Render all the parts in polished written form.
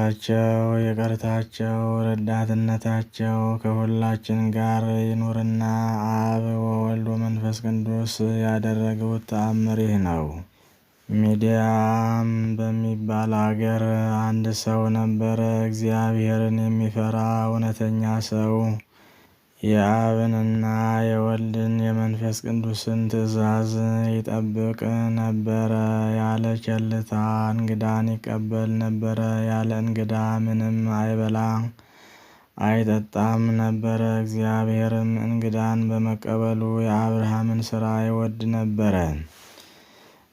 በረከታቸው ይቅርታቸው ረዳትነታቸው ከሁላችን ጋር ይኑርና አብ ወወልድ ወመንፈስ ቅዱስ ያደረጉት ተአምር ይህ ነው። ሚዲያም በሚባል አገር አንድ ሰው ነበረ። እግዚአብሔርን የሚፈራ እውነተኛ ሰው የአብንና የወልድን የመንፈስ ቅዱስን ትእዛዝ ይጠብቅ ነበረ። ያለ ቸልታ እንግዳን ይቀበል ነበረ። ያለ እንግዳ ምንም አይበላ አይጠጣም ነበረ። እግዚአብሔርም እንግዳን በመቀበሉ የአብርሃምን ሥራ ይወድ ነበረ።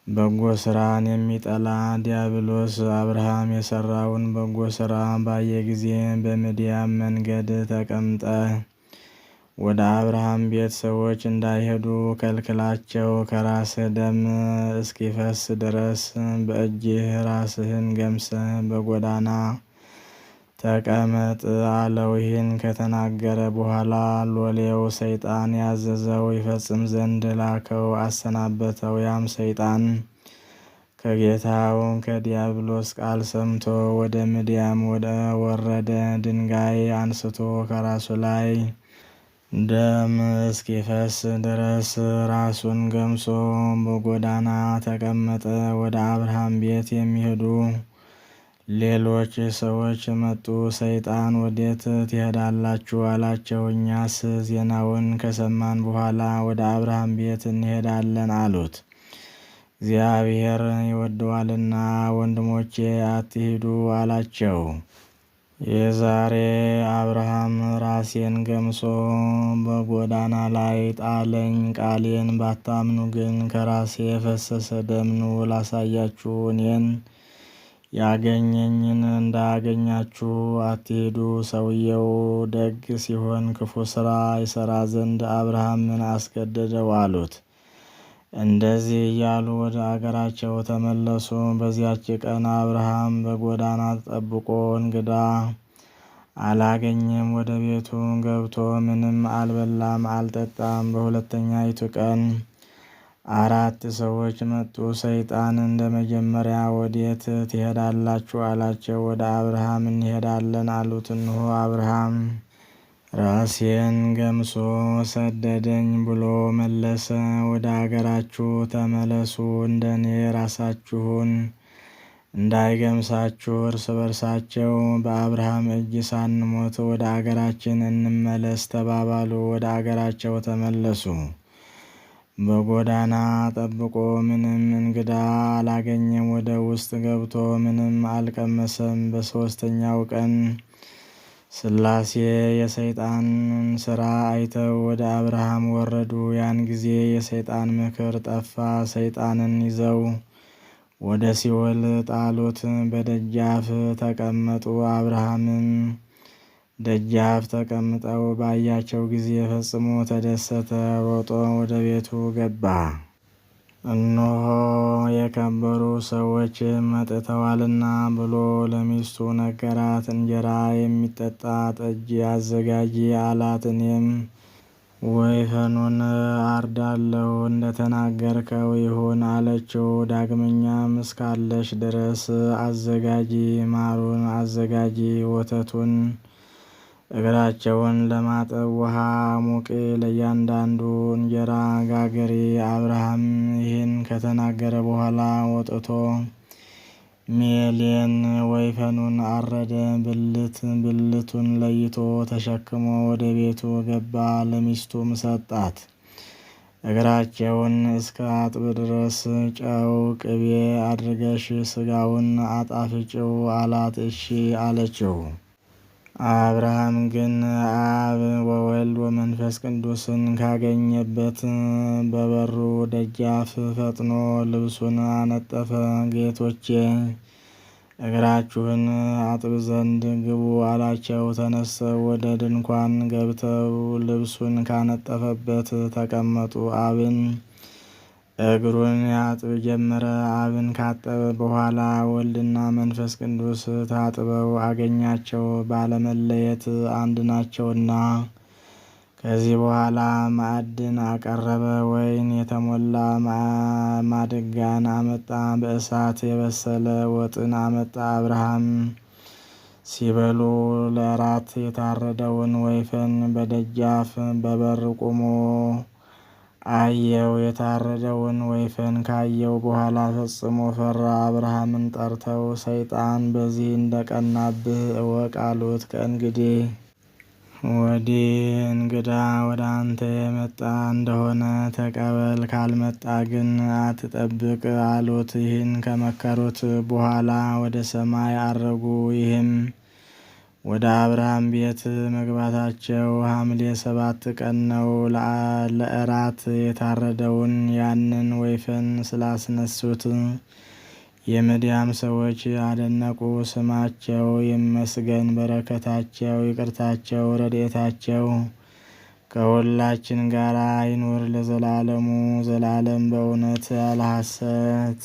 በጎ ሥራን የሚጠላ ዲያብሎስ አብርሃም የሠራውን በጎ ሥራ ባየ ጊዜ በምድያም መንገድ ተቀምጠህ ወደ አብርሃም ቤት ሰዎች እንዳይሄዱ ከልክላቸው፣ ከራስህ ደም እስኪፈስ ድረስ በእጅህ ራስህን ገምሰህ በጎዳና ተቀመጥ አለው። ይህን ከተናገረ በኋላ ሎሌው ሰይጣን ያዘዘው ይፈጽም ዘንድ ላከው፣ አሰናበተው። ያም ሰይጣን ከጌታው ከዲያብሎስ ቃል ሰምቶ ወደ ምድያም ወረደ። ድንጋይ አንስቶ ከራሱ ላይ ደም እስኪፈስ ድረስ ራሱን ገምሶ በጎዳና ተቀመጠ። ወደ አብርሃም ቤት የሚሄዱ ሌሎች ሰዎች መጡ። ሰይጣን ወዴት ትሄዳላችሁ አላቸው። እኛስ ዜናውን ከሰማን በኋላ ወደ አብርሃም ቤት እንሄዳለን አሉት። እግዚአብሔር ይወደዋልና ወንድሞቼ አትሂዱ አላቸው። የዛሬ አብርሃም ራሴን ገምሶ በጎዳና ላይ ጣለኝ። ቃሌን ባታምኑ ግን ከራሴ የፈሰሰ ደም ኑ ላሳያችሁ። እኔን ያገኘኝን እንዳያገኛችሁ አትሂዱ። ሰውየው ደግ ሲሆን ክፉ ሥራ ይሠራ ዘንድ አብርሃምን አስገደደው አሉት። እንደዚህ እያሉ ወደ አገራቸው ተመለሱ። በዚያች ቀን አብርሃም በጎዳና ተጠብቆ እንግዳ አላገኘም። ወደ ቤቱ ገብቶ ምንም አልበላም አልጠጣም። በሁለተኛይቱ ቀን 4 ሰዎች መጡ። ሰይጣን እንደ መጀመሪያ ወዴት ትሄዳላችሁ አላቸው። ወደ አብርሃም እንሄዳለን አሉት። እነሆ አብርሃም ራሴን ገምሶ ሰደደኝ ብሎ መለሰ። ወደ አገራችሁ ተመለሱ፣ እንደኔ ራሳችሁን እንዳይገምሳችሁ እርስ በርሳቸው በአብርሃም እጅ ሳንሞት ወደ አገራችን እንመለስ ተባባሉ። ወደ አገራቸው ተመለሱ። በጎዳና ጠብቆ ምንም እንግዳ አላገኘም። ወደ ውስጥ ገብቶ ምንም አልቀመሰም። በሦስተኛው ቀን ሥላሴ የሰይጣንን ሥራ አይተው ወደ አብርሃም ወረዱ። ያን ጊዜ የሰይጣን ምክር ጠፋ። ሰይጣንን ይዘው ወደ ሲኦል ጣሉት። በደጃፍ ተቀመጡ። አብርሃምም ደጃፍ ተቀምጠው ባያቸው ጊዜ ፈጽሞ ተደሰተ። ሮጦ ወደ ቤቱ ገባ። እነሆ የከበሩ ሰዎች መጥተዋልና ብሎ ለሚስቱ ነገራት። እንጀራ የሚጠጣ ጠጅ አዘጋጂ አላት። እኔም ወይፈኑን አርዳለሁ እንደተናገርከው ይሁን አለችው። ዳግመኛም እስካለሽ ድረስ አዘጋጂ፣ ማሩን አዘጋጂ፣ ወተቱን እግራቸውን ለማጠብ ውሃ ሙቂ፣ ለእያንዳንዱ እንጀራ ጋገሪ። አብርሃም ይህን ከተናገረ በኋላ ወጥቶ ሜሌን ወይፈኑን አረደ። ብልቱን ለይቶ ተሸክሞ ወደ ቤቱ ገባ። ለሚስቱም ሰጣት። እግራቸውን እስከ አጥብ ድረስ ጨው ቅቤ አድርገሽ ስጋውን አጣፍጭው አላት። እሺ አለችው። አብርሃም ግን አብ ወወልድ ወመንፈስ ቅዱስን ካገኘበት በበሩ ደጃፍ ፈጥኖ ልብሱን አነጠፈ። ጌቶቼ እግራችሁን አጥብ ዘንድ ግቡ አላቸው። ተነስተው ወደ ድንኳን ገብተው ልብሱን ካነጠፈበት ተቀመጡ። አብን እግሩን ያጥብ ጀመረ። አብን ካጠበ በኋላ ወልድና መንፈስ ቅዱስ ታጥበው አገኛቸው፣ ባለመለየት አንድ ናቸውና። ከዚህ በኋላ ማዕድን አቀረበ። ወይን የተሞላ ማድጋን አመጣ። በእሳት የበሰለ ወጥን አመጣ። አብርሃም ሲበሉ ለእራት የታረደውን ወይፈን በደጃፍ በበር ቆሞ አየው። የታረደውን ወይፈን ካየው በኋላ ፈጽሞ ፈራ። አብርሃምን ጠርተው ሰይጣን በዚህ እንደቀናብህ እወቅ አሉት። ከእንግዲህ ወዲህ እንግዳ ወደ አንተ የመጣ እንደሆነ ተቀበል፣ ካልመጣ ግን አትጠብቅ አሉት። ይህን ከመከሩት በኋላ ወደ ሰማይ አረጉ። ይህም ወደ አብርሃም ቤት መግባታቸው ሐምሌ 7 ቀን ነው። ለእራት የታረደውን ያንን ወይፈን ስላስነሱት የምድያም ሰዎች አደነቁ። ስማቸው ይመስገን፣ በረከታቸው፣ ይቅርታቸው፣ ረድኤታቸው ከሁላችን ጋር ይኑር ለዘላለሙ ዘላለም በእውነት ያለ ሐሰት።